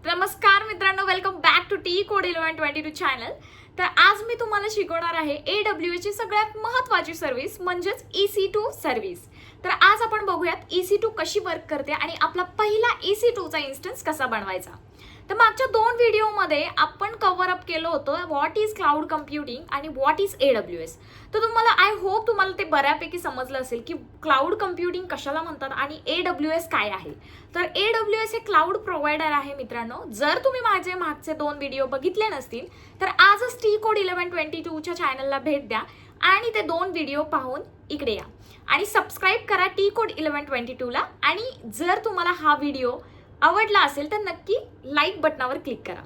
नमस्कार मित्रांनो, welcome back to T code 1122 channel. तर आज मी तुम्हाला शिकवणार आहे AWS ची सगळ्यात महत्त्वाची सर्व्हिस म्हणजेच EC2 सर्व्हिस. तर आज आपण बघूयात EC2 कशी वर्क करते आणि आपला पहिला EC2 चा इन्स्टन्स कसा बनवायचा. तर मागच्या दोन व्हिडिओमध्ये आपण कव्हर अप केलं होतं व्हॉट इज क्लाउड कम्प्युटिंग आणि व्हॉट इज AWS. तर तुम्हाला आय होप तुम्हाला ते बऱ्यापैकी समजलं असेल की क्लाउड कम्प्युटिंग कशाला म्हणतात आणि AWS काय आहे. तर AWS हे क्लाउड प्रोव्हायडर आहे मित्रांनो. जर तुम्ही माझे मागचे दोन व्हिडिओ बघितले नसतील तर आजच टी कोड 1122 च्या चॅनलला भेट द्या आणि ते दोन व्हिडिओ पाहून इकडे या आणि सबस्क्राईब करा टी कोड 1122 ला. आणि जर तुम्हाला हा व्हिडिओ आवडला असेल तर नक्की लाईक बटनावर क्लिक करा.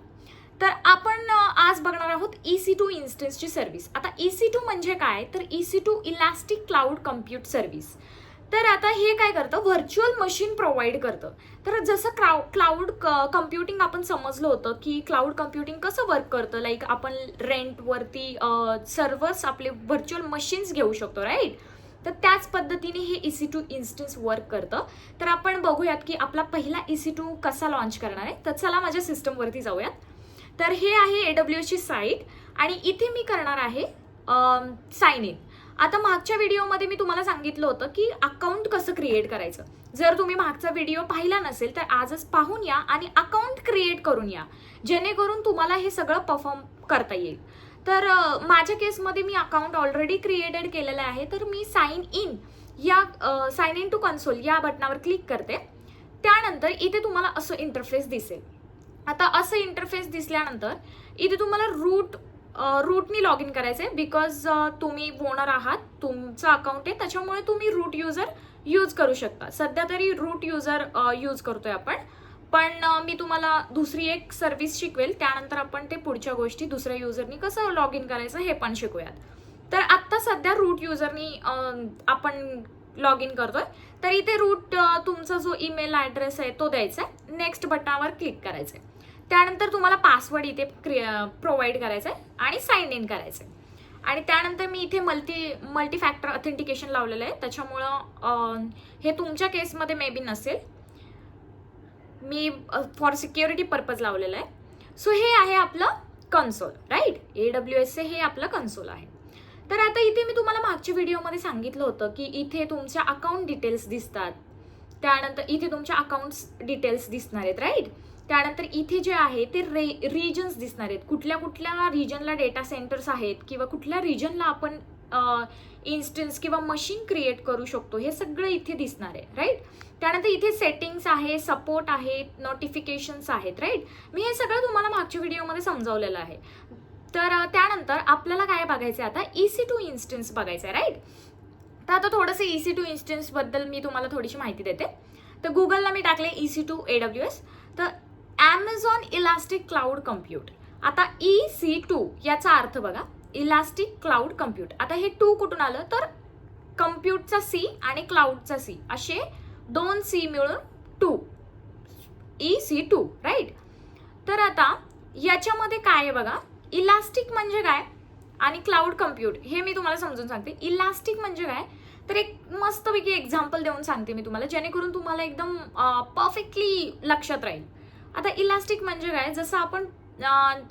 तर आपण आज बघणार आहोत EC2 इन्स्टन्सची सर्व्हिस. आता EC2 म्हणजे काय, तर EC2 elastic cloud compute service. तर आता हे काय करतं, व्हर्च्युअल मशीन प्रोव्हाइड करतं. तर जसं क्लाउड कम्प्युटिंग आपण समजलं होतं की क्लाउड कम्प्युटिंग कसं वर्क करतं, लाईक आपण रेंटवरती सर्व्हर्स आपले व्हर्च्युअल मशीन्स घेऊ शकतो, राईट. तर त्याच पद्धतीने हे EC2 इन्स्टन्स वर्क करतं. तर आपण बघूयात की आपला पहिला EC2 कसा लॉन्च करणार आहे. तर चला माझ्या सिस्टमवरती जाऊयात. तर हे आहे AWS ची साईट आणि इथे मी करणार आहे साइन इन. आता मागच्या व्हिडिओमध्ये मी तुम्हाला सांगितलं होतं की अकाउंट कसं क्रिएट करायचं. जर तुम्ही मागचा व्हिडिओ पाहिला नसेल तर आजच पाहून या आणि अकाउंट क्रिएट करून या, जेणेकरून तुम्हाला हे सगळं परफॉर्म करता येईल. तर माझ्या केसमध्ये मी अकाउंट ऑलरेडी क्रिएटेड केलेलं आहे. तर मी साइन इन या साइन इन टू कन्सोल या बटनावर क्लिक करते. त्यानंतर इथे तुम्हाला असं इंटरफेस दिसेल. आता असं इंटरफेस दिसल्यानंतर इथे तुम्हाला रूटनी लॉग इन करायचं आहे. बिकॉज तुम्ही ओनर आहात, तुमचं अकाउंट आहे, त्याच्यामुळे तुम्ही रूट युजर यूज करू शकता. सध्या तरी रूट युजर यूज करतोय आपण, पण मी तुम्हाला दुसरी एक सर्व्हिस शिकवेल. त्यानंतर आपण ते पुढच्या गोष्टी दुसऱ्या युजरनी कसं लॉग इन करायचं हे पण शिकूयात. तर आत्ता सध्या रूट युजरनी आपण लॉग इन करतोय. तर इथे रूट तुमचा जो ईमेल ॲड्रेस आहे तो द्यायचा आहे. नेक्स्ट बटनावर क्लिक करायचं आहे. त्यानंतर तुम्हाला पासवर्ड इथे प्रोव्हाइड करायचा आहे आणि साइन इन करायचं आहे. आणि त्यानंतर मी इथे मल्टी फॅक्टर ऑथेंटिकेशन लावलेलं आहे. त्याच्यामुळं हे तुमच्या केसमध्ये मे बी नसेल, मी फॉर सिक्युरिटी पर्पज लावलेलं आहे. सो हे आहे आपलं कन्सोल, राईट. AWS हे आपलं कन्सोल आहे. तर आता इथे मी तुम्हाला मागच्या व्हिडिओमध्ये सांगितलं होतं की इथे तुमच्या अकाउंट डिटेल्स दिसतात. त्यानंतर इथे तुमच्या अकाउंट्स डिटेल्स दिसणार आहेत, राईट. त्यानंतर इथे जे आहे ते रिजन्स दिसणार आहेत. कुठल्या कुठल्या रिजनला डेटा सेंटर्स आहेत किंवा कुठल्या रिजनला आपण इन्स्टन्स किंवा मशीन क्रिएट करू शकतो, हे सगळं इथे दिसणार आहे, राईट. त्यानंतर इथे सेटिंग्स आहे, सपोर्ट आहे, नोटिफिकेशन्स आहेत, राईट. मी हे सगळं तुम्हाला मागच्या व्हिडिओमध्ये समजावलेलं आहे. तर त्यानंतर आपल्याला काय बघायचं आहे, आता EC2 इन्स्टन्स बघायचं आहे, राईट. तर आता थोडंसं EC2 इन्स्टन्सबद्दल मी तुम्हाला थोडीशी माहिती देते. तर गुगलला मी टाकले EC2 AWS. तर Amazon इलास्टिक क्लाउड कम्प्यूट. आता EC2 याचा अर्थ बघा, इलास्टिक क्लाउड कम्प्यूट. आता हे टू कुठून आलं, तर कम्प्यूटचा C आणि क्लाउडचा C असे दोन C मिळून 2 EC2, राईट. तर आता याच्यामध्ये काय आहे बघा, इलास्टिक म्हणजे काय आणि क्लाउड कम्प्यूट हे मी तुम्हाला समजून सांगते. इलास्टिक म्हणजे काय, तर एक मस्तपैकी एक्झाम्पल देऊन सांगते मी तुम्हाला, जेणेकरून तुम्हाला एकदम परफेक्टली लक्षात राहील. आता इलास्टिक म्हणजे काय, जसं आपण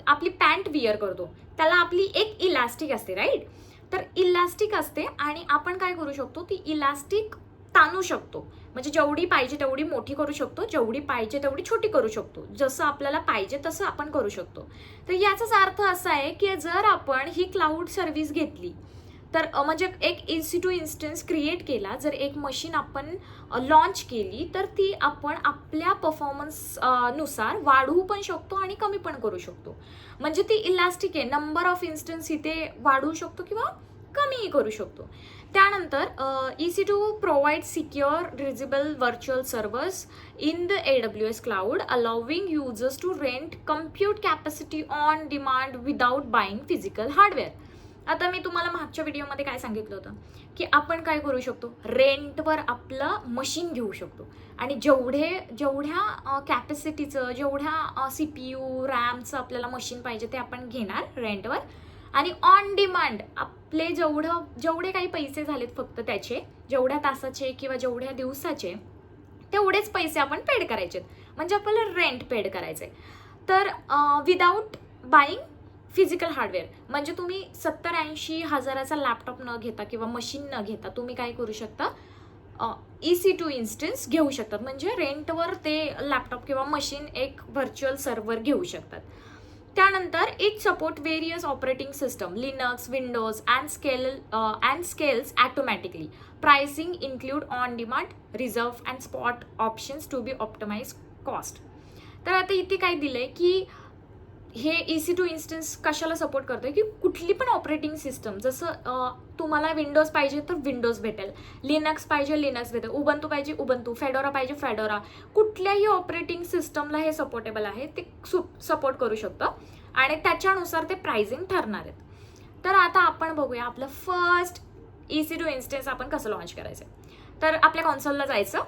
आपली पॅन्ट विअर करतो त्याला आपली एक इलास्टिक असते, राईट. तर इलास्टिक असते आणि आपण काय करू शकतो, ती इलास्टिक ताणू शकतो. म्हणजे जेवढी पाहिजे तेवढी मोठी करू शकतो, जेवढी पाहिजे तेवढी छोटी करू शकतो, जसं आपल्याला पाहिजे तसं आपण करू शकतो. तर याचाच अर्थ असा आहे की जर आपण ही क्लाउड सर्व्हिस घेतली तर म्हणजे एक EC2 इन्स्टन्स क्रिएट केला, जर एक मशीन आपण लॉन्च केली तर ती आपण आपल्या परफॉर्मन्स नुसार वाढवू पण शकतो आणि कमी पण करू शकतो. म्हणजे ती इलास्टिक आहे, नंबर ऑफ इन्स्टन्स इथे वाढवू शकतो किंवा कमीही करू शकतो. त्यानंतर EC2 provide secure resizable virtual servers in the AWS cloud, allowing users to rent compute capacity on demand without buying physical hardware. आता मी तुम्हाला मागच्या व्हिडिओमध्ये काय सांगितलं होतं की आपण काय करू शकतो, रेंटवर आपलं मशीन घेऊ शकतो आणि जेवढ्या कॅपॅसिटीचं, जेवढ्या CPU रॅमचं आपल्याला मशीन पाहिजे ते आपण घेणार रेंटवर आणि ऑन डिमांड आपले जेवढे काही पैसे झालेत फक्त त्याचे, जेवढ्या तासाचे किंवा जेवढ्या दिवसाचे तेवढेच पैसे आपण पेड करायचे. म्हणजे आपल्याला रेंट पेड करायचं आहे. तर विदाऊट बाईंग फिजिकल हार्डवेअर, म्हणजे तुम्ही 70-80 हजाराचा लॅपटॉप न घेता किंवा मशीन न घेता तुम्ही काय करू शकता, EC2 इन्स्टन्स घेऊ शकतात. म्हणजे रेंटवर ते लॅपटॉप किंवा मशीन एक व्हर्च्युअल सर्व्हर घेऊ शकतात. त्यानंतर it support various operating system, Linux, Windows and scales automatically. Pricing include on demand, reserve and spot options to be optimize cost. तर आता इथे काय दिलंय की हे EC2 इन्स्टन्स कशाला सपोर्ट करतोय की कुठली पण ऑपरेटिंग सिस्टम, जसं तुम्हाला विंडोज पाहिजे तर विंडोज भेटेल, लिनक्स पाहिजे लिनक्स भेटेल, उबंतू पाहिजे उबंतू, फेडोरा पाहिजे फेडोरा, कुठल्याही ऑपरेटिंग सिस्टमला हे सपोर्टेबल आहे, ते सपोर्ट करू शकतं आणि त्याच्यानुसार ते प्राइसिंग ठरणार आहेत. तर आता आपण बघूया आपलं फर्स्ट EC2 इन्स्टन्स आपण कसं लॉन्च करायचं. तर आपल्या कॉन्सोलला जायचं.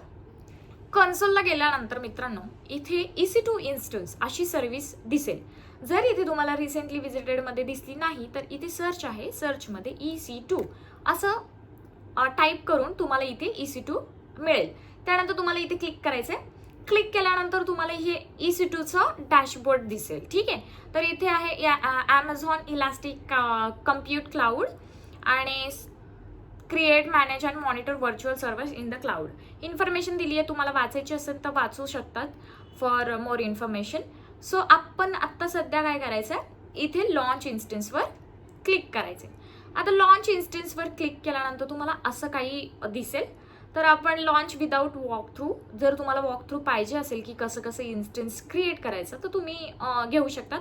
कन्सोलला गेल्यानंतर मित्रांनो इथे EC2 इन्स्टन्स अशी सर्व्हिस दिसेल. जर इथे तुम्हाला रिसेंटली विजिटेडमध्ये दिसली नाही तर इथे सर्च आहे, सर्चमध्ये EC2 असं टाईप करून तुम्हाला इथे EC2 मिळेल. त्यानंतर तुम्हाला इथे क्लिक करायचं आहे. क्लिक केल्यानंतर तुम्हाला हे EC2चं डॅशबोर्ड दिसेल. ठीक आहे. तर इथे आहे ॲमेझॉन इलास्टिक कम्प्यूट क्लाउड आणि create, manage and monitor virtual servers in the cloud. Information दिली आहे, तुम्हाला वाचायची असेल तर वाचू शकतात फॉर मोर इन्फॉर्मेशन. सो आपण आत्ता सध्या काय करायचं आहे, इथे लॉन्च इन्स्टन्सवर क्लिक करायचं आहे. आता लॉन्च इन्स्टन्सवर क्लिक केल्यानंतर तुम्हाला असं काही दिसेल. तर आपण लॉन्च विदाऊट वॉक थ्रू, जर तुम्हाला वॉक थ्रू पाहिजे असेल की कसं कसं इन्स्टन्स क्रिएट करायचं तर तुम्ही घेऊ शकतात,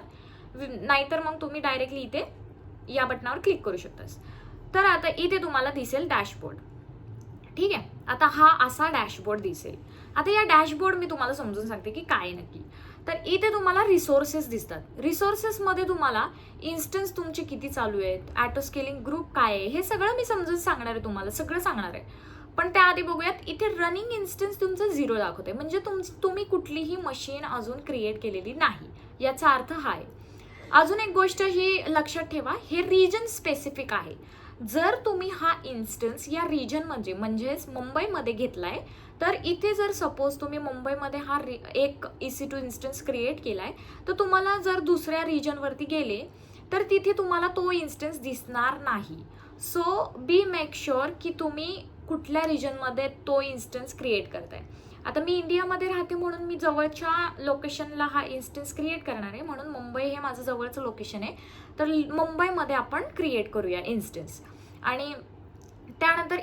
नाहीतर मग तुम्ही डायरेक्टली इथे या बटनावर क्लिक करू शकता. तर आता इथे तुम्हाला दिसेल डॅशबोर्ड. ठीक आहे. आता हा असा डॅशबोर्ड दिसेल. आता या डॅशबोर्ड मी तुम्हाला समजून सांगते की काय नक्की. तर इथे तुम्हाला रिसोर्सेस दिसतात. रिसोर्सेसमध्ये तुम्हाला इन्स्टन्स तुमचे किती चालू आहेत, ॲटो स्केलिंग ग्रुप काय आहे, हे सगळं मी समजून सांगणार आहे, तुम्हाला सगळं सांगणार आहे. पण त्याआधी बघूयात, इथे रनिंग इन्स्टन्स तुमचं 0 दाखवते, म्हणजे तुम्ही कुठलीही मशीन अजून क्रिएट केलेली नाही, याचा अर्थ हा आहे. अजून एक गोष्ट ही लक्षात ठेवा, हे रिजन स्पेसिफिक आहे. जर तुम्ही हा इन्स्टन्स या रिजनमध्ये म्हणजेच मुंबईमध्ये घेतलाय, तर इथे जर सपोज तुम्ही मुंबईमध्ये हा एक EC2 इन्स्टन्स क्रिएट केलाय, तर तुम्हाला जर दुसऱ्या रिजनवरती गेले तर तिथे तुम्हाला तो इन्स्टन्स दिसणार नाही. सो बी मेक शुअर की तुम्ही कुठल्या रिजनमध्ये तो इन्स्टन्स क्रिएट करताय. आता मी इंडियामध्ये राहते म्हणून मी जवळच्या लोकेशनला हा इन्स्टन्स क्रिएट करणार आहे, म्हणून मुंबई हे माझं जवळचं लोकेशन आहे. तर मुंबईमध्ये आपण क्रिएट करूया इन्स्टन्स. आणि त्यानंतर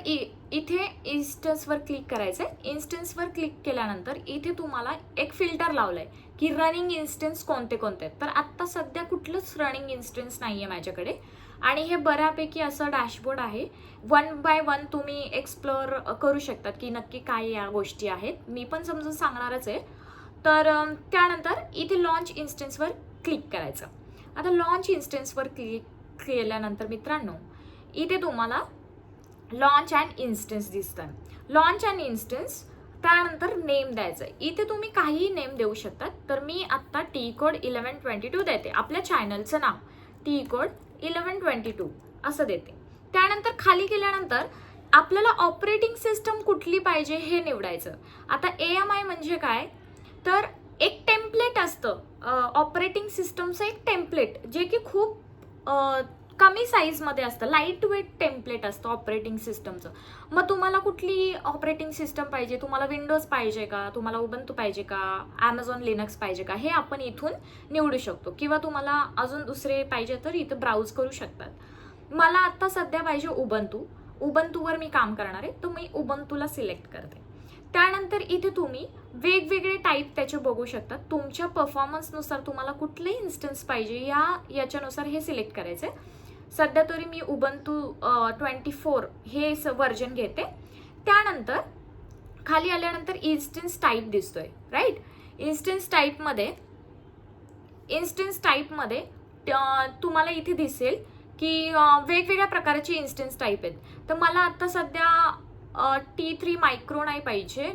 इथे इन्स्टन्सवर क्लिक करायचं आहे. इन्स्टन्सवर क्लिक केल्यानंतर इथे तुम्हाला एक फिल्टर लावलं आहे की रनिंग इन्स्टन्स कोणते कोणते आहेत. तर आत्ता सध्या कुठलंच रनिंग इन्स्टन्स नाही आहे माझ्याकडे. आणि हे बऱ्यापैकी असं डॅशबोर्ड आहे, 1 बाय 1 तुम्ही एक्सप्लोअर करू शकतात की नक्की काय या गोष्टी आहेत. मी पण समजून सांगणारच आहे. तर त्यानंतर इथे लॉन्च इन्स्टन्सवर क्लिक करायचं. आता लॉन्च इन्स्टन्सवर क्लिक केल्यानंतर मित्रांनो इथे तुम्हाला लॉन्च अँड इन्स्टन्स दिसतं. लॉन्च अँड इन्स्टन्स, त्यानंतर नेम द्यायचं. इथे तुम्ही काहीही नेम देऊ शकतात. तर मी आत्ता TCode 1122 देते, आपल्या चॅनलचं नाव TCode 1122 असं देते. त्यानंतर खाली गेल्यानंतर आपल्याला ऑपरेटिंग सिस्टम कुठली पाहिजे हे निवडायचं. आता AMI म्हणजे काय, तर एक टेम्पलेट असतं ऑपरेटिंग सिस्टमचं, एक टेम्पलेट जे की खूप कमी साईजमध्ये असतं, लाईट वेट टेम्पलेट असतं ऑपरेटिंग सिस्टमचं. मग तुम्हाला कुठली ऑपरेटिंग सिस्टम पाहिजे, तुम्हाला विंडोज पाहिजे का, तुम्हाला उबंतू पाहिजे का, ॲमेझॉन लिनक्स पाहिजे का, हे आपण इथून निवडू शकतो. किंवा तुम्हाला अजून दुसरे पाहिजे तर इथं ब्राउज करू शकतात. मला आत्ता सध्या पाहिजे उबंतूवर मी काम करणार आहे, तर मी उबंतूला सिलेक्ट करते. त्यानंतर इथे तुम्ही वेगवेगळे टाईप त्याचे बघू शकता. तुमच्या परफॉर्मन्सनुसार तुम्हाला कुठले इन्स्टन्स पाहिजे याच्यानुसार हे सिलेक्ट करायचं आहे. सध्या तरी मी उबंतू 24 हे व्हर्जन घेते. त्यानंतर खाली आल्यानंतर इन्स्टन्स टाईप दिसतोय, राईट. इन्स्टन्स टाईपमध्ये तुम्हाला इथे दिसेल की वेगवेगळ्या प्रकारचे इन्स्टन्स टाईप आहेत. तर मला आता सध्या T3 मायक्रो नाही पाहिजे.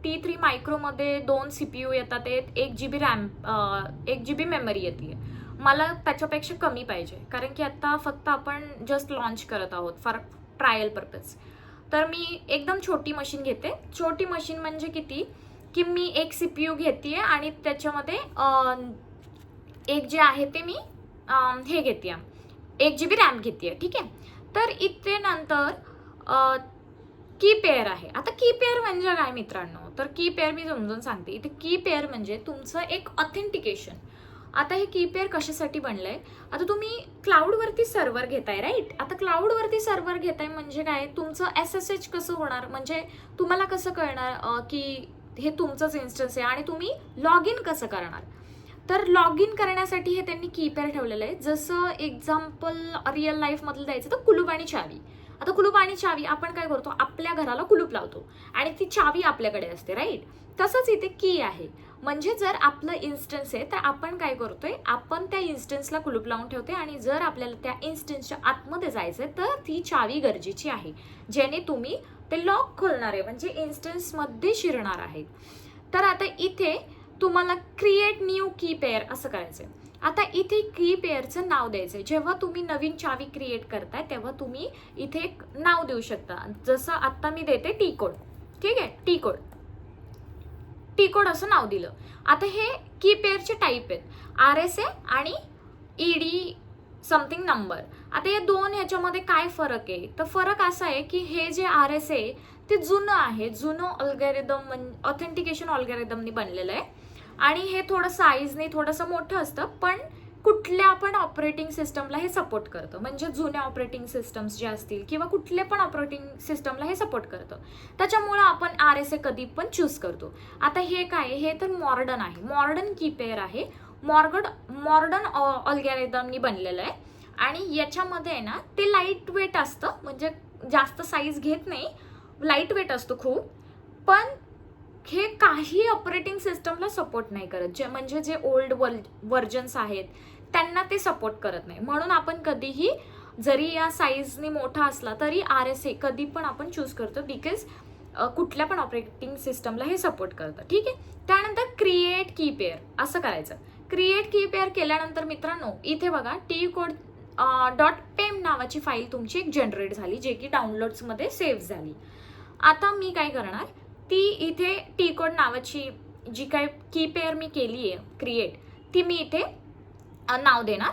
T3 मायक्रोमध्ये 2 CPU येतात, 1 GB रॅम, 1 GB मेमरी येते. मला त्याच्यापेक्षा कमी पाहिजे, कारण की आता फक्त आपण जस्ट लॉन्च करत आहोत फॉर ट्रायल पर्पज. तर मी एकदम छोटी मशीन घेते. छोटी मशीन म्हणजे किती, की मी एक CPU घेते आणि त्याच्यामध्ये एक जे आहे ते मी हे घेते 1 GB रॅम घेते, ठीक आहे. तर इथे नंतर की पेअर आहे. आता की पेअर म्हणजे काय मित्रांनो, तर की पेअर मी समजून सांगते. इथे की पेअर म्हणजे तुमचं एक ऑथेंटिकेशन. आता हे की पेअर कशासाठी बनलंय, आता तुम्ही क्लाउडवरती सर्व्हर घेताय राईट. आता क्लाउडवरती सर्व्हर घेताय म्हणजे काय, तुमचं SSH कसं होणार, म्हणजे तुम्हाला कसं कळणार की हे तुमचंच इन्स्टन्स आहे आणि तुम्ही लॉग इन कसं करणार. तर लॉग इन करण्यासाठी हे त्यांनी की पेअर ठेवलेलं आहे. जसं एक्झाम्पल रिअल लाईफमधलं द्यायचं तर कुलूप आणि चावी. आता कुलूप आणि चावी आपण काय करतो, आपल्या घराला कुलूप लावतो आणि ती चावी आपल्याकडे असते राईट. तसंच इथे की आहे, म्हणजे जर आपलं इन्स्टन्स आहे तर आपण काय करतोय, आपण त्या इन्स्टन्सला कुलूप लावून ठेवते आणि जर आपल्याला त्या इन्स्टन्सच्या आतमध्ये जायचंय तर ती चावी गरजेची आहे, जेणे तुम्ही ते लॉक खोलणार आहे, म्हणजे इन्स्टन्समध्ये शिरणार आहे. तर आता इथे तुम्हाला क्रिएट न्यू की पेअर असं करायचंय. आता इथे की पेअरचं नाव द्यायचंय. जेव्हा तुम्ही नवीन चावी क्रिएट करताय तेव्हा तुम्ही इथे एक नाव देऊ शकता. जसं आता मी देते टी कोड, ठीक आहे, टी कोड असं नाव दिलं. आता हे की पेअरचे टाईप आहेत, RSA आणि ED समथिंग नंबर. आता या दोन ह्याच्यामध्ये काय फरक आहे, तर फरक असा आहे की हे जे RSA ते जुनं आहे, जुनं अल्गोरिदम ऑथेंटिकेशन अल्गोरिदमनी बनलेलं आहे आणि हे थोडं साईजने थोडंसं मोठं असतं, पण कुठल्या पण ऑपरेटिंग सिस्टमला हे सपोर्ट करतं. म्हणजे जुन्या ऑपरेटिंग सिस्टम्स जे असतील किंवा कुठल्या पण ऑपरेटिंग सिस्टमला हे सपोर्ट करतं, त्याच्यामुळं आपण RSA कधी पण चूज करतो. आता हे काय, हे तर मॉडर्न आहे, मॉडर्न की पेअर आहे, मॉडर्न अल्गोरिदमनी बनलेलं आहे आणि याच्यामध्ये आहे ना ते लाईट वेट असतं, म्हणजे जास्त साईज घेत नाही, लाईट वेट असतो खूप. पण हे काही ऑपरेटिंग सिस्टमला सपोर्ट नाही करत, जे म्हणजे जे ओल्ड व्हर्जन्स आहेत त्यांना ते सपोर्ट करत नाही. म्हणून आपण कधीही जरी या साईजने मोठा असला तरी RSA कधी पण आपण चूज करतो, बिकॉज कुठल्या पण ऑपरेटिंग सिस्टमला हे सपोर्ट करतं, ठीक आहे. त्यानंतर क्रिएट की पेअर असं करायचं. क्रिएट की पेअर केल्यानंतर मित्रांनो इथे बघा TCode.pem नावाची फाईल तुमची एक जनरेट झाली, जे की डाउनलोड्समध्ये सेव्ह झाली. आता मी काय करणार, ती इथे TCode नावाची जी काय की पेअर मी केली आहे क्रिएट, ती मी इथे नाव देणार.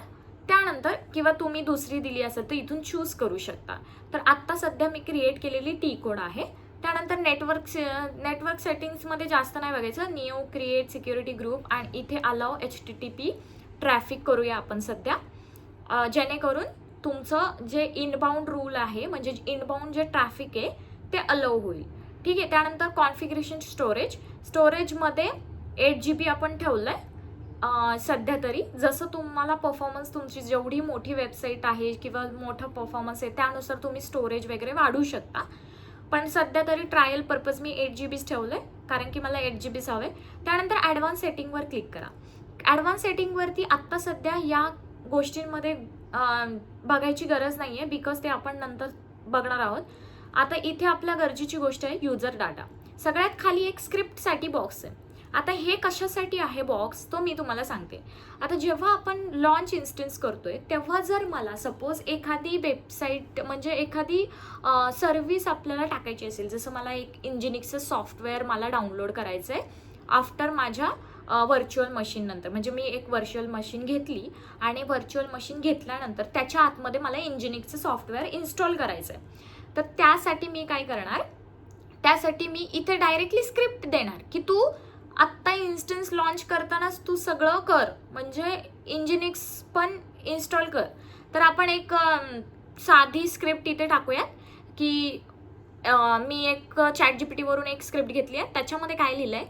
त्यानंतर किंवा तुम्ही दुसरी दिली असेल तर इथून चूज करू शकता. तर आत्ता सध्या मी क्रिएट केलेली TCode आहे. त्यानंतर नेटवर्क सेटिंग्समध्ये जास्त नाही बघायचं, न्यू क्रिएट सिक्युरिटी ग्रुप आणि इथे अलाव HTTP ट्रॅफिक करूया आपण सध्या, जेणेकरून तुमचं जे इनबाउंड रूल आहे, म्हणजे इनबाउंड जे ट्रॅफिक आहे ते अलाव होईल, ठीक आहे. त्यानंतर कॉन्फिगरेशन स्टोरेजमध्ये 8 GB आपण ठेवलंय सध्या तरी. जसं तुम्हाला परफॉर्मन्स, तुमची जेवढी मोठी वेबसाईट आहे किंवा मोठा परफॉर्मन्स आहे त्यानुसार तुम्ही स्टोरेज वगैरे वाढवू शकता, पण सध्या तरी ट्रायल पर्पज मी 8 GBच ठेवलंय, कारण की मला 8 GBच हवे. त्यानंतर ॲडव्हान्स सेटिंगवर क्लिक करा. ॲडव्हान्स सेटिंगवरती आत्ता सध्या या गोष्टींमध्ये बघायची गरज नाही आहे, बिकॉज ते आपण नंतर बघणार आहोत. आता इथे आपल्या गरजेची गोष्ट आहे युजर डाटा. सगळ्यात खाली एक स्क्रिप्टसाठी बॉक्स आहे. आता हे कशासाठी आहे बॉक्स तो मी तुम्हाला सांगते. आता जेव्हा आपण लॉन्च इन्स्टन्स करतोय तेव्हा जर मला सपोज एखादी वेबसाईट म्हणजे एखादी सर्व्हिस आपल्याला टाकायची असेल, जसं मला एक इंजिनिक्सचं सॉफ्टवेअर मला डाउनलोड करायचं आहे आफ्टर माझ्या व्हर्च्युअल मशीन नंतर, म्हणजे मी एक व्हर्च्युअल मशीन घेतली आणि व्हर्च्युअल मशीन घेतल्यानंतर त्याच्या आतमध्ये मला इंजिनिक्सचं सॉफ्टवेअर इन्स्टॉल करायचं आहे. तर त्यासाठी मी काय करणार, त्यासाठी मी इथे डायरेक्टली स्क्रिप्ट देणार की तू आत्ता इन्स्टन्स लॉन्च करतानाच तू सगळं कर, म्हणजे इंजिनिक्स पण इन्स्टॉल कर. तर आपण एक साधी स्क्रिप्ट इथे टाकूयात की मी एक ChatGPT एक स्क्रिप्ट घेतली आहे. त्याच्यामध्ये काय लिहिलं आहे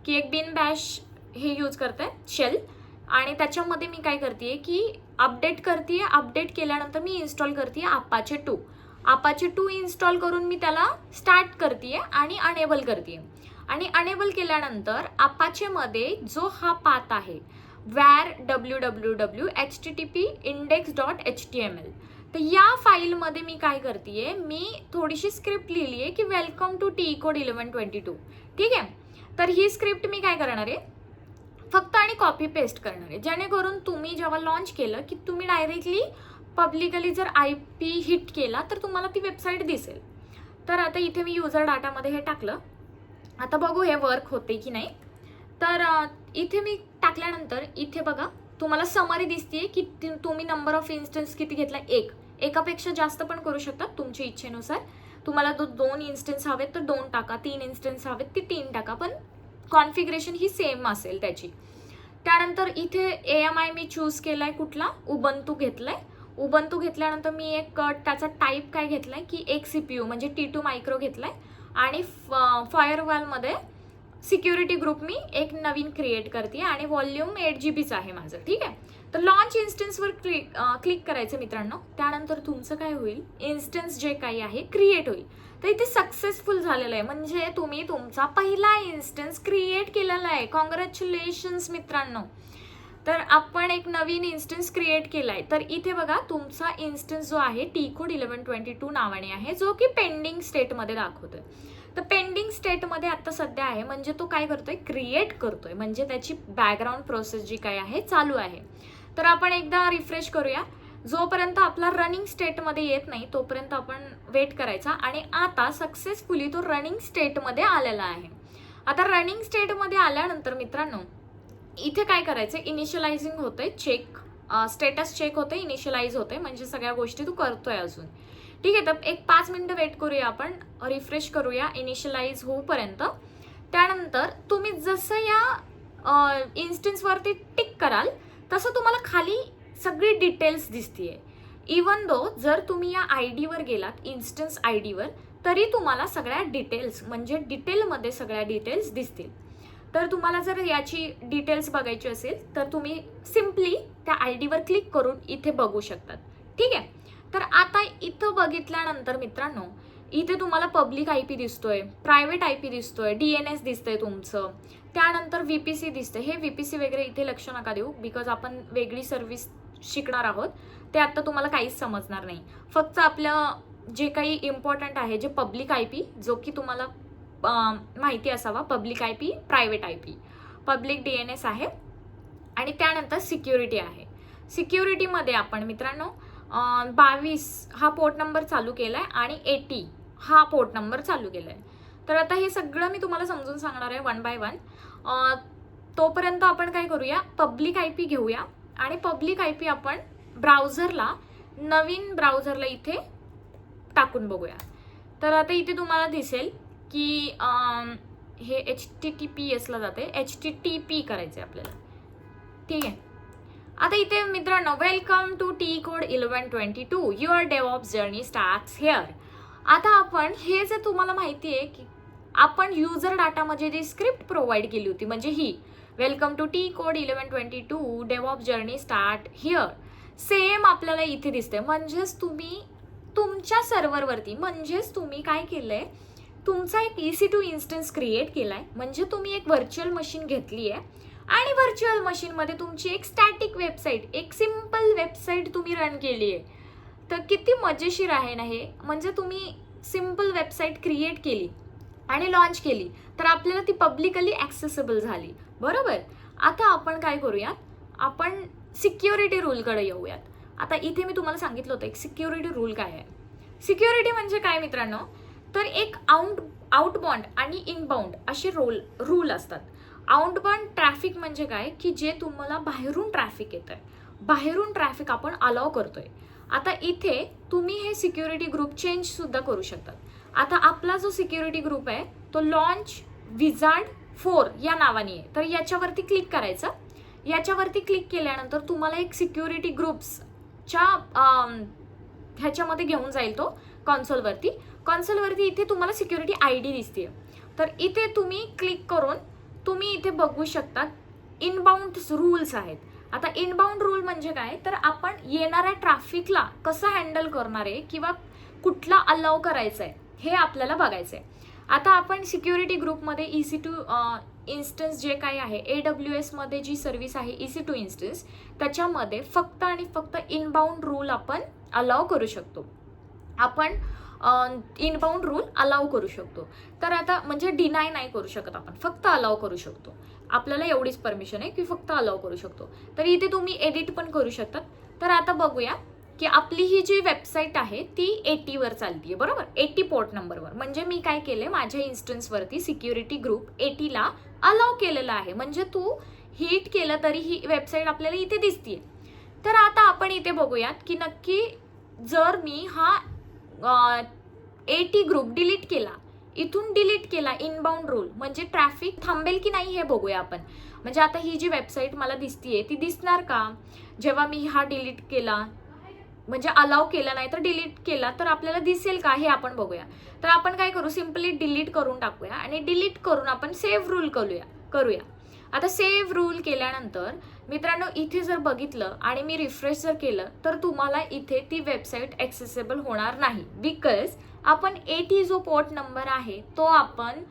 की एक बिन बॅश हे यूज करते शेल, आणि त्याच्यामध्ये मी काय करते की अपडेट करते. अपडेट केल्यानंतर मी इन्स्टॉल करते Apache 2 इन्स्टॉल करून मी त्याला स्टार्ट करते आणि अनेबल करते. आणि अनेबल केल्यानंतर Apacheमध्ये जो हा पाथ आहे var www http index.html, तर या फाईलमध्ये मी काय करते, मी थोडीशी स्क्रिप्ट लिहिली आहे की वेलकम टू TCode 1122, ठीक आहे. तर ही स्क्रिप्ट मी काय करणार आहे, फक्त आणि कॉपी पेस्ट करणार आहे, जेणेकरून तुम्ही जेव्हा लॉन्च केलं की तुम्ही डायरेक्टली पब्लिकली जर IP हिट केला तर तुम्हाला ती वेबसाईट दिसेल. तर आता इथे मी युजर डाटामध्ये हे टाकलं आता बघू हे वर्क होते की नाही. तर इथे मी टाकल्यानंतर इथे बघा तुम्हाला समरी दिसते की तुम्ही नंबर ऑफ इन्स्टन्स किती घेतला. एकापेक्षा जास्त पण करू शकतात तुमच्या इच्छेनुसार. तुम्हाला 2 इन्स्टन्स हवेत तर 2 टाका, 3 इन्स्टन्स हवेत ते 3 टाका, पण कॉन्फिगरेशन ही सेम असेल त्याची. त्यानंतर इथे AMI मी चूज केलाय कुठला, उबंतू घेतलाय. उबंतू घेतल्यानंतर मी एक त्याचा टाईप काय घेतलाय की एक CPU म्हणजे T2 मायक्रो घेतलाय आणि फायरवॉलमध्ये सिक्युरिटी ग्रुप मी एक नवीन क्रिएट करते आणि व्हॉल्यूम 8 GBचं आहे माझं. ठीक आहे. तर लॉन्च इन्स्टन्सवर क्लिक करायचं मित्रांनो. त्यानंतर तुमचं काय होईल, इन्स्टन्स जे काही आहे क्रिएट होईल. तर इथे सक्सेसफुल झालेलं आहे, म्हणजे तुम्ही तुमचा पहिला इन्स्टन्स क्रिएट केलेला आहे. कॉंग्रॅच्युलेशन्स मित्रांनो. तर आपण एक नवीन इन्स्टन्स क्रिएट केलाय. तर इथे बघा तुमचा इन्स्टन्स जो आहे Tcode 1122 नावाने आहे, जो की पेंडिंग स्टेटमध्ये दाखवतोय. तर पेंडिंग स्टेटमध्ये आता सध्या आहे, म्हणजे तो काय करतोय, क्रिएट करतोय, म्हणजे त्याची बॅकग्राऊंड प्रोसेस जी काय आहे चालू आहे. तर आपण एकदा रिफ्रेश करूया. जोपर्यंत आपला रनिंग स्टेटमध्ये येत नाही तोपर्यंत आपण वेट करायचा. आणि आता सक्सेसफुली तो रनिंग स्टेटमध्ये आलेला आहे. आता रनिंग स्टेटमध्ये आल्यानंतर मित्रांनो इथे काय करायचं, इनिशियलायझिंग होतंय, स्टेटस चेक होतंय, इनिशियलाइज होतंय, म्हणजे सगळ्या गोष्टी तू करतोय अजून. ठीक आहे. तर एक 5 मिनिटं वेट करूया, आपण रिफ्रेश करूया इनिशियलाइज होऊपर्यंत. त्यानंतर तुम्ही जसं या इन्स्टन्सवरती टिक कराल तसं तुम्हाला खाली सगळी डिटेल्स दिसतीये. इवन दो जर तुम्ही या ID वर गेलात, इन्स्टन्स ID वर, तरी तुम्हाला सगळ्या डिटेल्स म्हणजे डिटेलमध्ये सगळ्या डिटेल्स दिसतील. तर तुम्हाला जर याची डिटेल्स बघायची असेल तर तुम्ही सिम्पली त्या ID वर क्लिक करून इथे बघू शकतात. ठीक आहे. तर आता इथं बघितल्यानंतर मित्रांनो इथे तुम्हाला पब्लिक IP दिसतोय, प्रायव्हेट IP दिसतोय, DNS दिसतंय तुमचं, त्यानंतर VPC दिसतंय. हे VPC वगैरे इथे लक्ष नका देऊ, बिकॉज आपण वेगळी सर्व्हिस शिकणार आहोत. ते आता तुम्हाला काहीच समजणार नाही. फक्त आपलं जे काही इम्पॉर्टंट आहे, जे पब्लिक IP, जो की तुम्हाला माहिती असावा, public IP, private IP, public DNS आहे, आणि त्यानंतर सिक्युरिटी आहे. सिक्युरिटीमध्ये आपण मित्रांनो 22 हा पोर्ट नंबर चालू केलाय आणि 80 हा पोर्ट नंबर चालू केलाय. तर आता हे सगळं मी तुम्हाला समजून सांगणार आहे 1 by 1. तोपर्यंत आपण काय करूया, पब्लिक IP घेऊया आणि पब्लिक IP आपण ब्राउझरला, नवीन ब्राउझरला इथे टाकून बघूया. तर आता इथे तुम्हाला दिसेल की हे HTTPS ला जाते, HTTP करायचे आपल्याला. ठीक आहे. आता इथे मित्रांनो welcome to Tcode 1122, your DevOps journey starts here. आता आपण हे जे तुम्हाला माहिती आहे की आपण युजर डाटामध्ये जी स्क्रिप्ट प्रोव्हाइड केली होती, म्हणजे ही welcome to Tcode 1122 DevOps journey start here, same आपल्याला इथे दिसते. म्हणजेच तुम्ही तुमच्या सर्व्हरवरती, म्हणजेच तुम्ही काय केलंय, तुमचा एक EC2 इन्स्टन्स क्रिएट केलाय, म्हणजे तुम्ही एक व्हर्च्युअल मशीन घेतली आहे आणि व्हर्च्युअल मशीनमध्ये तुमची एक स्टॅटिक वेबसाईट, एक सिम्पल वेबसाईट तुम्ही रन केली आहे. तर किती मजेशीर आहे ना हे. म्हणजे तुम्ही सिम्पल वेबसाईट क्रिएट केली आणि लॉन्च केली, तर आपल्याला ती पब्लिकली ॲक्सेसिबल झाली. बरोबर. आता आपण काय करूयात, आपण सिक्युरिटी रूलकडे येऊयात. आता इथे मी तुम्हाला सांगितलं होतं एक सिक्युरिटी रूल काय आहे. सिक्युरिटी म्हणजे काय मित्रांनो, तर एक आउटबाउंड आणि इनबाउंड असे रूल असतात. आउटबाउंड ट्रॅफिक म्हणजे काय, की जे तुम्हाला बाहेरून ट्रॅफिक येत आहे, बाहेरून ट्रॅफिक आपण अलाव करतोय. आता इथे तुम्ही हे सिक्युरिटी ग्रुप चेंज सुद्धा करू शकतात. आता आपला जो सिक्युरिटी ग्रुप आहे तो लॉन्च विझार्ड 4 या नावाने आहे. तर याच्यावरती क्लिक करायचं. याच्यावरती क्लिक केल्यानंतर तुम्हाला एक सिक्युरिटी ग्रुप्सच्या ह्याच्यामध्ये घेऊन जाईल तो कॉन्सोलवरती. कॉन्सोलवरती इथे तुम्हाला सिक्युरिटी ID दिसते. तर इथे तुम्ही क्लिक करून तुम्ही इथे बघू शकता इनबाउंड रूल्स आहेत. आता इनबाउंड रूल म्हणजे काय, तर आपण येणाऱ्या ट्रॅफिकला कसं हँडल करणार आहे किंवा कुठला अलाव करायचं आहे हे आपल्याला बघायचं आहे. आता आपण सिक्युरिटी ग्रुपमध्ये EC2 इन्स्टन्स जे काही आहे, AWS मध्ये जी सर्व्हिस आहे EC2 इन्स्टन्स, त्याच्यामध्ये फक्त आणि फक्त इनबाउंड रूल आपण अलाव करू शकतो. आपण इनबाउंड रूल अलाव करू शकतो. तर आता म्हणजे डिनाय नाही करू शकत आपण, फक्त अलाव करू शकतो. आपल्याला एवढीच परमिशन आहे की फक्त अलाव करू शकतो. तर इथे तुम्ही एडिट पण करू शकतात. तर आता बघूया की आपली ही जी वेबसाईट आहे ती 80 वर चालतीये, बरोबर, 80 पोर्ट नंबरवर. म्हणजे मी काय केले, माझ्या इन्स्टन्सवरती सिक्युरिटी ग्रुप 80 ला अलाव केलेला आहे. म्हणजे तू हिट केलं तरी ही वेबसाईट आपल्याला इथे दिसतीये. तर आता आपण इथे बघूयात की नक्की जर मी हा 80 ग्रुप डिलीट केला, इथून डिलीट केला इनबाउंड रूल, म्हणजे ट्रॅफिक थांबेल की नाही हे बघूया आपण. म्हणजे आता ही जी वेबसाईट मला दिसतीये ती दिसणार का जेव्हा मी हा डिलीट केला, म्हणजे अलाव केला नाही तर डिलीट केला तर आपल्याला दिसेल का हे आपण बघूया. तर आपण काय करू, सिम्पली डिलीट करून टाकूया आणि डिलीट करून आपण सेव्ह रूल करूया. आता सेव्ह रूल केल्यानंतर मित्रांनो इथे जर बघितलं आणि मी रिफ्रेश जर केलं तर तुम्हाला इथे ती वेबसाईट ॲक्सेसेबल होणार नाही, बिकॉज आपण 80 जो पोर्ट नंबर आहे तो आपण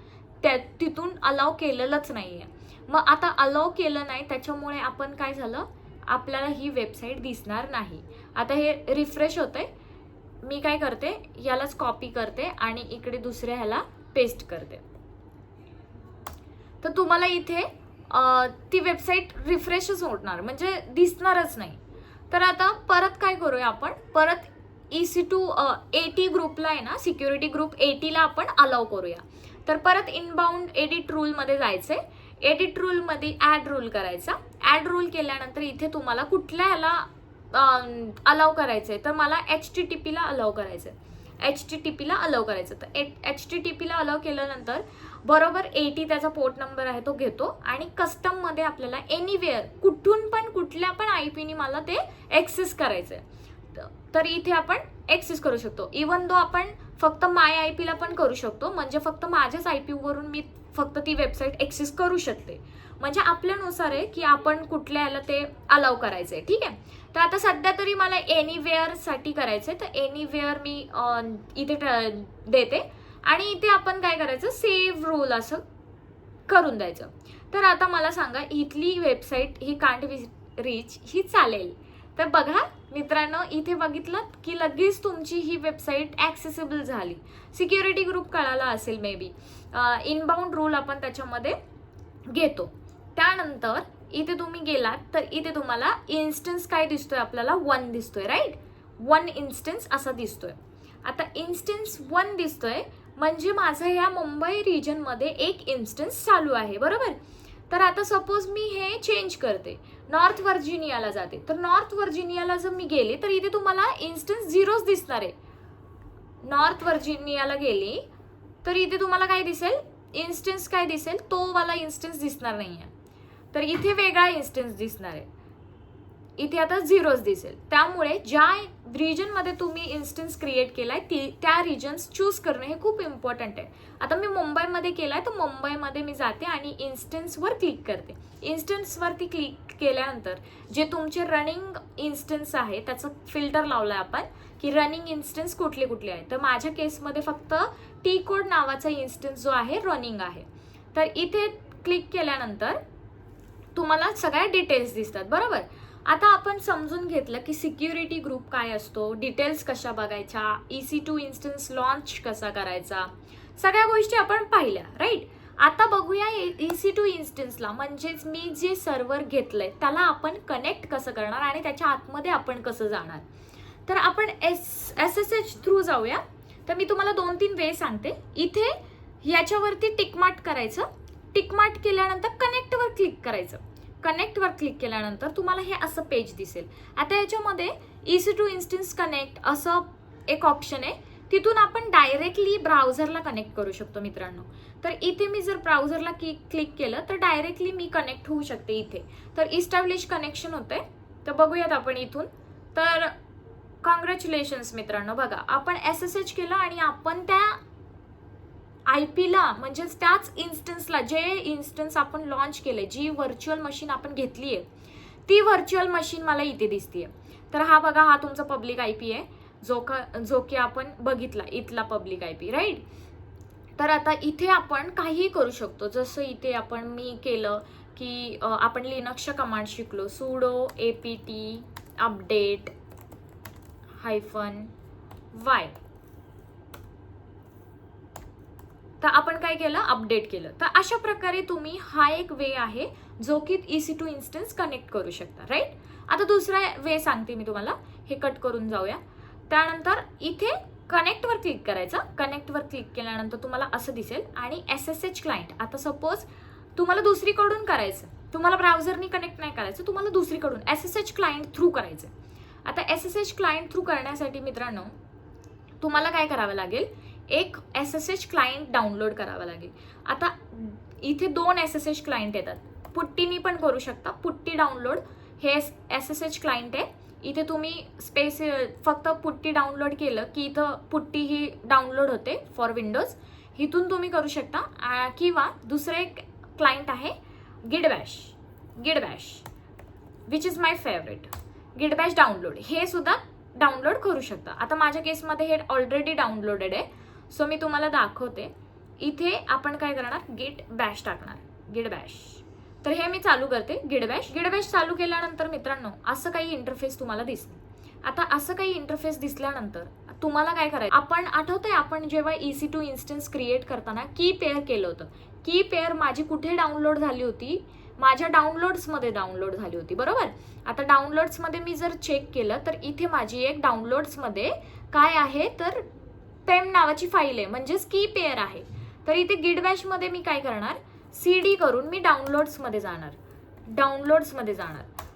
तिथून अलाव केलेलंच नाहीये. मग आता अलाव केलं नाही त्याच्यामुळे आपण काय झालं, आपल्याला ही वेबसाईट दिसणार नाही. आता हे रिफ्रेश होतंय, मी काय करते, यालाच कॉपी करते आणि इकडे दुसऱ्या ह्याला पेस्ट करते. तर तुम्हाला इथे ती वेबसाईट रिफ्रेशच होणार, म्हणजे दिसणारच नाही. तर आता परत काय करूया, आपण परत EC2 80 ग्रुपला आहे ना, सिक्युरिटी ग्रुप 80 ला आपण अलाव करूया. तर परत इनबाउंड एडिट रूलमध्ये जायचंय, एडिट रूलमध्ये ॲड रूल करायचा. ॲड रूल केल्यानंतर इथे तुम्हाला कुठल्या ह्याला अलाव करायचंय, तर मला HTTP ला अलाव करायचंय, HTTP ला अलाव करायचं. तर HTTP ला अलाव केल्यानंतर बरोबर 80 त्याचा पोर्ट नंबर आहे तो घेतो आणि कस्टम मध्ये आपल्याला एनीवेअर कुठून पण कुठल्या पण IP नी मला ते ॲक्सेस करायचंय. तर इथे आपण ॲक्सेस करू शकतो. इवन दो आपण फक्त माय IP ला पण करू शकतो, म्हणजे फक्त माझ्याच IP वरून मी फक्त ती वेबसाईट ॲक्सेस करू शकते. म्हणजे आपल्यानुसार आहे की आपण कुठल्या याला ते अलाव करायचंय. ठीक आहे. तर आता सध्या तरी मला एनीवेअर साठी करायचंय, तर एनीवेअर मी इथे देते आणि इथे आपण काय करायचं, सेव्ह रूल असं करून द्यायचं. तर आता मला सांगा, इथली वेबसाईट ही कांट रीच ही चालेल. तर बघा मित्रांनो, इथे बघितलं की लगेच तुमची ही वेबसाईट ॲक्सेसिबल झाली. सिक्युरिटी ग्रुप कळाला असेल मे बी. इनबाउंड रूल आपण त्याच्यामध्ये घेतो. त्यानंतर इथे तुम्ही गेलात तर इथे तुम्हाला इन्स्टन्स काय दिसतोय, आपल्याला 1 दिसतोय, राईट. 1 इन्स्टन्स असा दिसतोय. आता इन्स्टन्स 1 दिसतोय म्हणजे माझं ह्या मुंबई रिजनमध्ये एक इन्स्टन्स चालू आहे, बरोबर. तर आता सपोज मी हे चेंज करते, नॉर्थ व्हर्जिनियाला जाते. तर नॉर्थ व्हर्जिनियाला जर मी गेले तर इथे तुम्हाला इन्स्टन्स 0 दिसणार आहे. नॉर्थ व्हर्जिनियाला गेली तर इथे तुम्हाला काय दिसेल, इन्स्टन्स काय दिसेल, तो वाला इन्स्टन्स दिसणार नाहीये. तर इथे वेगळा इन्स्टन्स दिसणार आहे, इथे आता 0 दिसेल. त्यामुळे ज्या रिजनमध्ये तुम्ही इन्स्टन्स क्रिएट केलाय त्या रिजन्स चूज करणं हे खूप इम्पॉर्टंट आहे. आता मी मुंबईमध्ये केलाय तर मुंबईमध्ये मी जाते आणि इन्स्टन्सवर क्लिक करते. इन्स्टन्सवरती क्लिक केल्यानंतर जे तुमचे रनिंग इन्स्टन्स आहे त्याचं फिल्टर लावलंय आपण की रनिंग इन्स्टन्स कुठले कुठले आहे. तर माझ्या केसमध्ये फक्त टी कोड नावाचा इन्स्टन्स जो आहे रनिंग आहे. तर इथे क्लिक केल्यानंतर तुम्हाला सगळ्या डिटेल्स दिसतात, बरोबर. आता आपण समजून घेतलं की सिक्युरिटी ग्रुप काय असतो, डिटेल्स कशा बघायच्या, EC2 इन्स्टन्स लॉन्च कसा करायचा, सगळ्या गोष्टी आपण पाहिल्या, राईट. आता बघूया EC2 इन्स्टन्सला, म्हणजेच मी जे सर्व्हर घेतलंय त्याला आपण कनेक्ट कसं करणार आणि त्याच्या आतमध्ये आपण कसं जाणार. तर आपण SSH थ्रू जाऊया. तर मी तुम्हाला 2-3 वे सांगते. इथे याच्यावरती टिकमार्क करायचं, टिकमार्क केल्यानंतर कनेक्टवर क्लिक करायचं. कनेक्टवर क्लिक केल्यानंतर तुम्हाला हे असं पेज दिसेल. आता याच्यामध्ये EC2 इन्स्टन्स कनेक्ट असं एक ऑप्शन आहे, तिथून आपण डायरेक्टली ब्राउझरला कनेक्ट करू शकतो मित्रांनो. तर इथे मी जर ब्राउझरला क्लिक केलं तर डायरेक्टली मी कनेक्ट होऊ शकते इथे. तर इस्टॅब्लिश कनेक्शन होतंय. तर बघूयात आपण इथून. तर कॉंग्रॅच्युलेशन्स मित्रांनो, बघा आपण SSH केलं आणि आपण त्या IP ला म्हणजेच त्याच इन्स्टन्सला, जे इन्स्टन्स आपण लॉन्च केले, जी व्हर्च्युअल मशीन आपण घेतली आहे ती व्हर्च्युअल मशीन मला इथे दिसतीये. तर हा बघा, हा तुमचा पब्लिक IP आहे जो की आपण बघितला, इथला पब्लिक IP, राईट. तर आता इथे आपण काहीही करू शकतो. जसं इथे मी केलं की आपण लिनक्सच्या कमांड शिकलो, sudo apt update -y. तर आपण काय केलं, अपडेट केलं. तर अशा प्रकारे तुम्ही, हा एक वे आहे जो की EC2 इन्स्टन्स कनेक्ट करू शकता, राईट. आता दुसरा वे सांगते मी तुम्हाला, हे कट करून जाऊया. त्यानंतर इथे कनेक्टवर क्लिक करायचं. कनेक्टवर क्लिक केल्यानंतर तुम्हाला असं दिसेल आणि SSH क्लायंट. आता सपोज तुम्हाला दुसरीकडून करायचं, तुम्हाला ब्राउझरनी कनेक्ट नाही करायचं, तुम्हाला दुसरीकडून SSH क्लायंट थ्रू करायचं. आता SSH क्लायंट थ्रू करण्यासाठी मित्रांनो तुम्हाला काय करावं लागेल, एक SSH क्लायंट डाउनलोड करावं लागेल. आता इथे 2 SSH क्लायंट येतात. पुट्टीनी पण करू शकता. पुट्टी डाउनलोड हे SSH क्लायंट आहे. इथे तुम्ही फक्त पुट्टी डाउनलोड केलं की इथं पुट्टी ही डाउनलोड होते फॉर विंडोज. इथून तुम्ही करू शकता. किंवा दुसरं एक क्लायंट आहे Git Bash which is my favourite. Git Bash download हे सुद्धा डाउनलोड करू शकता. आता माझ्या केसमध्ये हे ऑलरेडी डाउनलोडेड आहे, सो मी तुम्हाला दाखवते. इथे आपण काय करणार, गिट बॅश टाकणार, गिडबॅश. तर हे मी चालू करते गिडबॅश चालू केल्यानंतर मित्रांनो असं काही इंटरफेस तुम्हाला दिसते. आता असं काही इंटरफेस दिसल्यानंतर तुम्हाला काय करायचं, आपण आठवतंय आपण जेव्हा EC2 इन्स्टन्स क्रिएट करताना की पेअर केलं होतं. की पेअर माझी कुठे डाउनलोड झाली होती, माझ्या डाउनलोड्समध्ये डाउनलोड झाली होती, बरोबर. आता डाउनलोड्समध्ये मी जर चेक केलं तर इथे माझी एक डाउनलोड्समध्ये काय आहे तर पेम नावाची फाईल आहे, म्हणजेच की पेअर आहे. तर इथे गिडबॅशमध्ये मी काय करणार, CD करून मी डाउनलोड्समध्ये जाणार.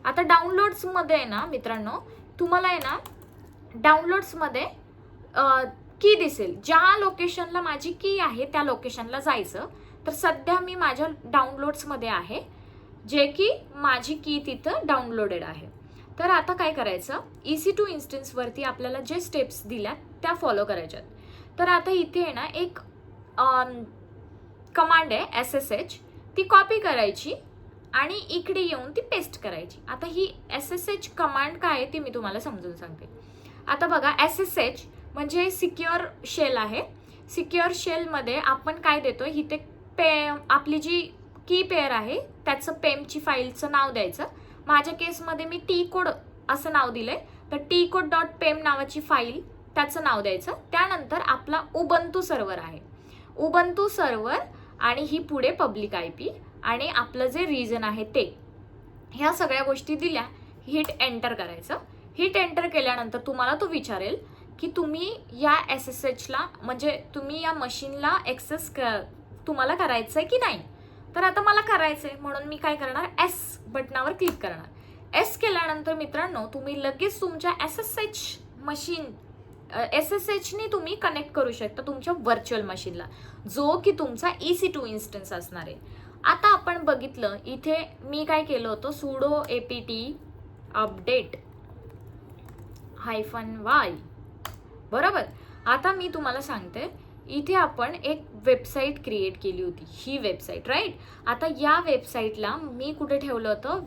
आता डाउनलोड्समध्ये आहे ना मित्रांनो, तुम्हाला आहे ना डाउनलोड्समध्ये की दिसेल. ज्या लोकेशनला माझी की आहे त्या लोकेशनला जायचं. तर सध्या मी माझ्या डाउनलोड्समध्ये आहे, जे की माझी की तिथं डाउनलोडेड आहे. तर आता काय करायचं, EC2 इन्स्टन्सवरती आपल्याला जे स्टेप्स दिल्यात त्या फॉलो करायच्यात. तर आता इथे आहे ना एक कमांड आहे SSH, ती कॉपी करायची आणि इकडे येऊन ती पेस्ट करायची. आता ही SSH कमांड काय आहे ती मी तुम्हाला समजून सांगते. आता बघा, SSH म्हणजे सिक्युअर शेल आहे. सिक्युअर शेलमध्ये आपण काय देतो, इथे आपली जी की पेअर आहे त्याचं पेमची फाईलचं नाव द्यायचं. माझ्या केसमध्ये मी Tcode असं नाव दिलंय. तर tcode.pem नावाची फाईल, त्याचं नाव द्यायचं. त्यानंतर आपला उबंतू सर्व्हर आहे, उबंतू सर्व्हर, आणि ही पुढे पब्लिक IP आणि आपलं जे रिजन आहे ते, ह्या सगळ्या गोष्टी दिल्या. हिट एंटर करायचं. हिट एंटर केल्यानंतर तुम्हाला तो विचारेल की तुम्ही या SSHला म्हणजे तुम्ही या मशीनला ॲक्सेस तुम्हाला करायचं आहे की नाही. तर आता मला करायचं आहे म्हणून मी काय करणार, S बटनावर क्लिक करणार. S केल्यानंतर मित्रांनो तुम्ही लगेच तुमच्या SSHनी तुम्ही कनेक्ट करू शकता तुमच्या व्हर्च्युअल मशीनला, जो की तुमचा EC2 इन्स्टन्स असणार आहे. आता आपण बघितलं इथे मी काय केलं होतं, sudo apt update -y, बरोबर. आता मी तुम्हाला सांगते, इथे आपण एक वेबसाईट क्रिएट केली होती, ही वेबसाईट, राईट. आता या वेबसाईटला मी कुठे ठेवलं होतं,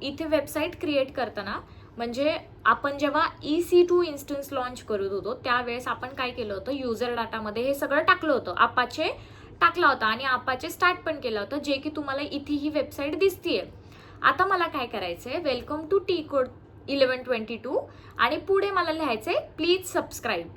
इथे वेबसाईट क्रिएट करताना म्हणजे आपण जेव्हा EC2 इन्स्टन्स लॉन्च करत होतो त्यावेळेस आपण काय केलं होतं, युजर डाटामध्ये हे सगळं टाकलं होतं, अपाचे टाकला होता आणि अपाचे स्टार्ट पण केलं होतं, जे की तुम्हाला इथे ही वेबसाईट दिसतीये. आता मला काय करायचंय, वेलकम टू Tcode 1122 आणि पुढे मला लिहायचंय प्लीज सबस्क्राईब.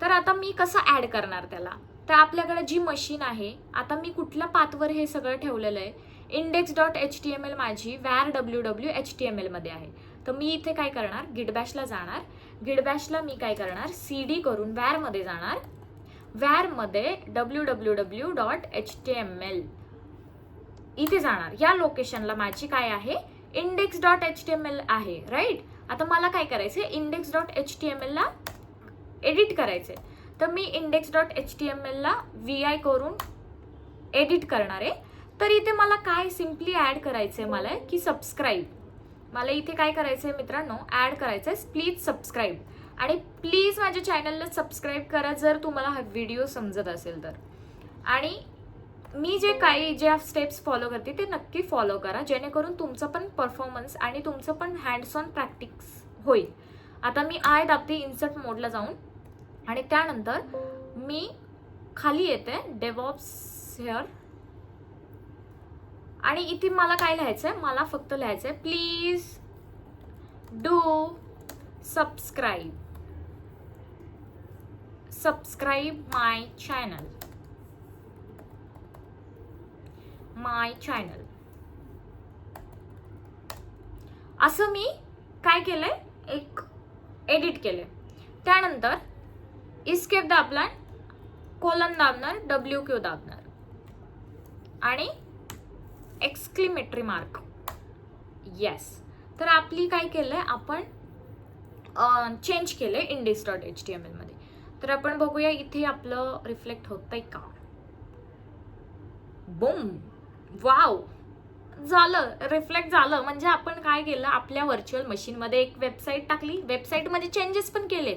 तर आता मी कसं ॲड करणार त्याला, तर आपल्याकडे जी मशीन आहे, आता मी कुठल्या पाथवर हे सगळं ठेवलेलं आहे, index.html माझी var www HTML मध्ये आहे. तर मी इथे काय करणार, गिडबॅशला जाणार. गिडबॅशला मी काय करणार, CD करून var मध्ये जाणार. var मध्ये www.html इथे जाणार. या लोकेशनला माझी काय आहे, index.html आहे, राईट. आता मला काय करायचंय, index.html ला एडिट करायचंय. तर मी index.html ला vi करून एडिट करणार आहे. तर इथे मला काय सिम्पली ॲड करायचंय, मला की सबस्क्राईब. मला इथे काय करायचंय मित्रांनो, ॲड करायचंय प्लीज सबस्क्राईब. आणि प्लीज माझ्या चॅनलला सबस्क्राईब करा जर तुम्हाला हा व्हिडिओ समजत असेल तर. आणि मी ज्या स्टेप्स फॉलो करते ते नक्की फॉलो करा, जेणेकरून तुमचं पण परफॉर्मन्स आणि तुमचं पण हँड्स ऑन प्रॅक्टिस होईल. आता मी दाबते इन्सर्ट मोडला जाऊन आणि त्यानंतर मी खाली येते डेव्हऑप्स हेअर आणि इथे मला काय लिहायचंय, मला फक्त लिहायचंय please do subscribe my channel. असं मी काय केलंय, एक एडिट केलंय. त्यानंतर इस्केप दाबणार, कोलन दाबणार, WQ दाबणार आणि एक्सक्लेमेटरी मार्क. येस. तर आपली काय केलंय, आपण चेंज केलंय index.html मध्ये. तर आपण बघूया इथे आपलं रिफ्लेक्ट होतंय का. बूम, वाव, झालं, रिफ्लेक्ट झालं. म्हणजे आपण काय केलं, आपल्या व्हर्च्युअल मशीनमध्ये एक वेबसाईट टाकली, वेबसाईटमध्ये चेंजेस पण केले.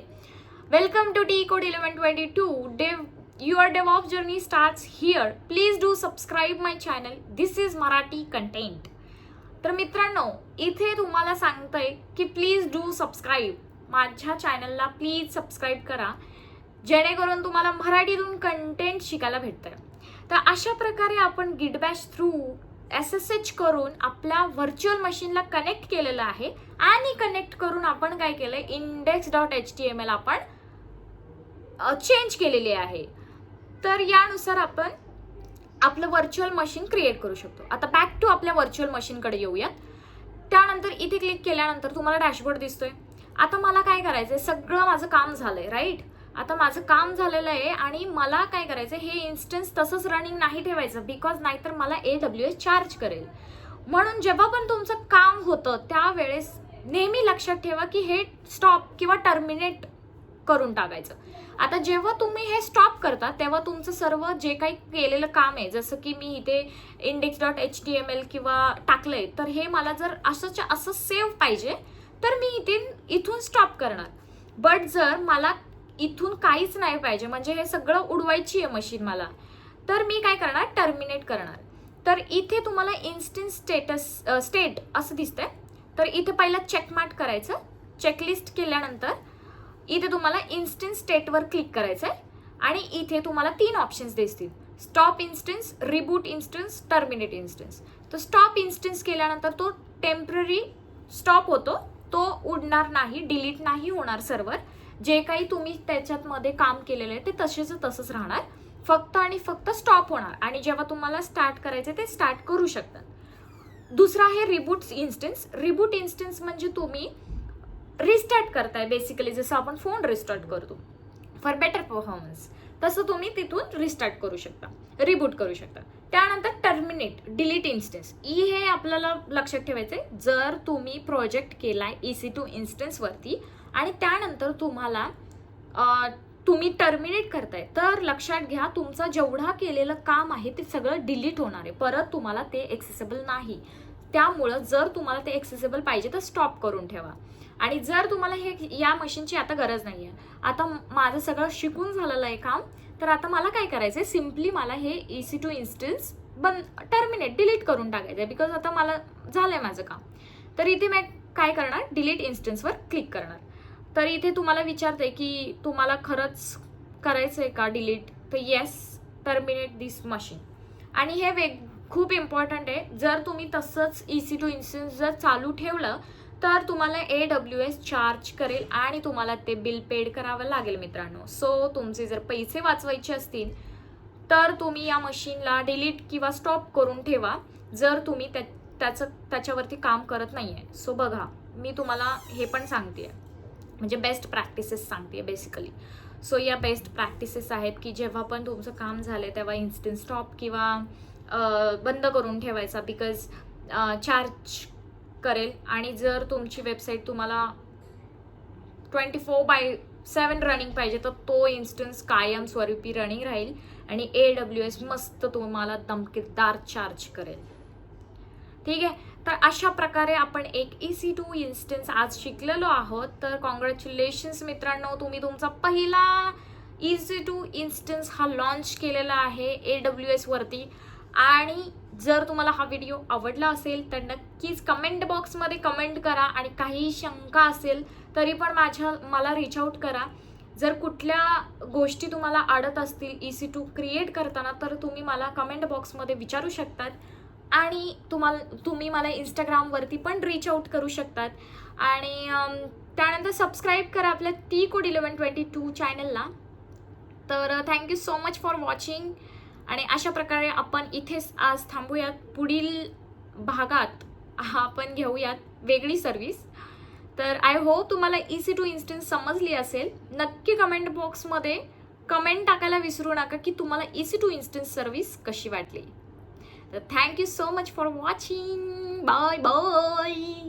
Welcome to TCode1122. Your DevOps journey starts here. Please do subscribe my channel. This is Marathi content. तर मित्रांनो, इथे तुम्हाला सांगतंय की प्लीज डू सबस्क्राईब. माझ्या चॅनलला प्लीज सबस्क्राईब करा, जेणेकरून तुम्हाला मराठीतून कंटेंट शिकायला भेटतंय. तर अशा प्रकारे आपण गिटबॅश थ्रू SSH करून आपल्या व्हर्च्युअल मशीनला कनेक्ट केलेलं आहे आणि कनेक्ट करून आपण काय केलंय, index.html आपण चेंज केलेली आहे. तर यानुसार आपण आपलं व्हर्च्युअल मशीन क्रिएट करू शकतो. आता बॅक टू आपल्या व्हर्च्युअल मशीनकडे येऊयात. त्यानंतर इथे क्लिक केल्यानंतर तुम्हाला डॅशबोर्ड दिसतोय. आता मला काय करायचंय, सगळं माझं काम झालंय, राईट. आता माझं काम झालेलं आहे आणि मला काय करायचं, हे इन्स्टन्स तसंच रनिंग नाही ठेवायचं, बिकॉज नाहीतर मला AWS चार्ज करेल. म्हणून जेव्हा पण तुमचं काम होतं त्यावेळेस नेहमी लक्षात ठेवा की हे स्टॉप किंवा टर्मिनेट करून टाकायचं. आता जेव्हा तुम्ही हे स्टॉप करता तेव्हा तुमचं सर्व जे काही केलेलं काम आहे, जसं की मी इथे index.html किंवा टाकलंय, तर हे मला जर असंच्या असं सेव्ह पाहिजे तर मी इथून स्टॉप करणार. बट जर मला इथून काहीच नाही पाहिजे, म्हणजे हे सगळं उडवायची आहे मशीन मला, तर मी काय करणार, टर्मिनेट करणार. तर इथे तुम्हाला इन्स्टन्स स्टेट असं दिसतंय. तर इथे पहिला चेकमार्क करायचं. चेकलिस्ट केल्यानंतर इथे तुम्हाला इन्स्टन्स स्टेटवर क्लिक करायचं आहे आणि इथे तुम्हाला 3 ऑप्शन्स दिसतील, stop instance, reboot instance, terminate instance. तर स्टॉप इन्स्टन्स केल्यानंतर तो टेम्पररी स्टॉप होतो, तो उडणार नाही, डिलीट नाही होणार सर्व्हर. जे काही तुम्ही त्याच्यात मध्ये काम केलेलं आहे ते तसेच तसंच राहणार, फक्त आणि फक्त स्टॉप होणार. आणि जेव्हा तुम्हाला स्टार्ट करायचं ते स्टार्ट करू शकतात. दुसरा आहे रिबूट इन्स्टन्स. रिबूट इन्स्टन्स म्हणजे तुम्ही रिस्टार्ट करताय बेसिकली, जसं आपण फोन रिस्टार्ट करतो फॉर बेटर परफॉर्मन्स, तसं तुम्ही तिथून रिस्टार्ट करू शकता, रिबूट करू शकता. त्यानंतर टर्मिनेट, डिलीट इन्स्टन्स. हे आपल्याला लक्षात ठेवायचंय. जर तुम्ही प्रोजेक्ट केलाय EC2 इन्स्टन्सवरती आणि त्यानंतर तुम्ही टर्मिनेट करताय, तर लक्षात घ्या तुमचं जेवढा केलेलं काम आहे ते सगळं डिलीट होणार आहे, परत तुम्हाला ते एक्सेसिबल नाही. त्यामुळं जर तुम्हाला ते एक्सेसिबल पाहिजे तर स्टॉप करून ठेवा. आणि जर तुम्हाला या मशीनची आता गरज नाही आहे, आता माझं सगळं शिकून झालेलं आहे काम, तर आता मला काय करायचं आहे, सिम्पली मला हे EC2 इन्स्टन्स टर्मिनेट, डिलीट करून टाकायचं आहे, बिकॉज आता मला झालं आहे माझं काम. तर इथे मी काय करणार, डिलीट इन्स्टन्सवर क्लिक करणार. तर इथे तुम्हाला विचारते की तुम्हाला खरंच करायचं आहे का डिलीट, तर येस, टर्मिनेट दिस मशीन. आणि हे खूप इम्पॉर्टंट आहे. जर तुम्ही तसंच EC2 इन्स्टन्स जर चालू ठेवलं तर तुम्हाला AWS चार्ज करेल आणि तुम्हाला ते बिल पेड करावं लागेल मित्रांनो. सो तुमचे जर पैसे वाचवायचे असतील तर तुम्ही या मशीनला डिलीट किंवा स्टॉप करून ठेवा, जर तुम्ही त्याच्यावरती काम करत नाही आहे. सो बघा, मी तुम्हाला हे पण सांगते, म्हणजे बेस्ट प्रॅक्टिसेस सांगते बेसिकली. सो या बेस्ट प्रॅक्टिसेस आहेत की जेव्हा पण तुमचं काम झालं तेव्हा इन्स्टंट स्टॉप किंवा बंद करून ठेवायचा, बिकॉज चार्ज करेल. आणि जर तुमची वेबसाईट तुम्हाला 24/7 रनिंग पाहिजे तर तो इन्स्टन्स कायमस्वरूपी रनिंग राहील आणि AWS मस्त तुम्हाला दमकेदार चार्ज करेल. ठीक आहे. तर अशा प्रकारे आपण एक EC2 इन्स्टन्स आज शिकलेलो आहोत. तर कॉंग्रॅच्युलेशन्स मित्रांनो, तुम्ही तुमचा पहिला EC2 इन्स्टन्स हा लॉन्च केलेला आहे AWS वरती. आणि जर तुम्हाला हा व्हिडिओ आवडला असेल तर नक्कीच कमेंट बॉक्समध्ये कमेंट करा आणि काही शंका असेल तरी पण मला रीच आउट करा. जर कुठल्या गोष्टी तुम्हाला अडत असतील EC2 क्रिएट करताना तर तुम्ही मला कमेंट बॉक्समध्ये विचारू शकतात आणि तुम्ही मला इंस्टाग्रामवरती पण रीच आउट करू शकतात. आणि त्यानंतर सबस्क्राईब करा आपल्या TCode1122 चॅनलला. तर thank you so much for watching. आणि अशा प्रकारे आपण इथेच आज थांबूयात. पुढील भागात आपण घेऊयात वेगळी सर्व्हिस. तर आय होप तुम्हाला EC2 इन्स्टन्स समजली असेल. नक्की कमेंट बॉक्समध्ये कमेंट टाकायला विसरू नका की तुम्हाला EC2 इन्स्टन्स सर्व्हिस कशी वाटली. तर thank you so much for watching. Bye bye.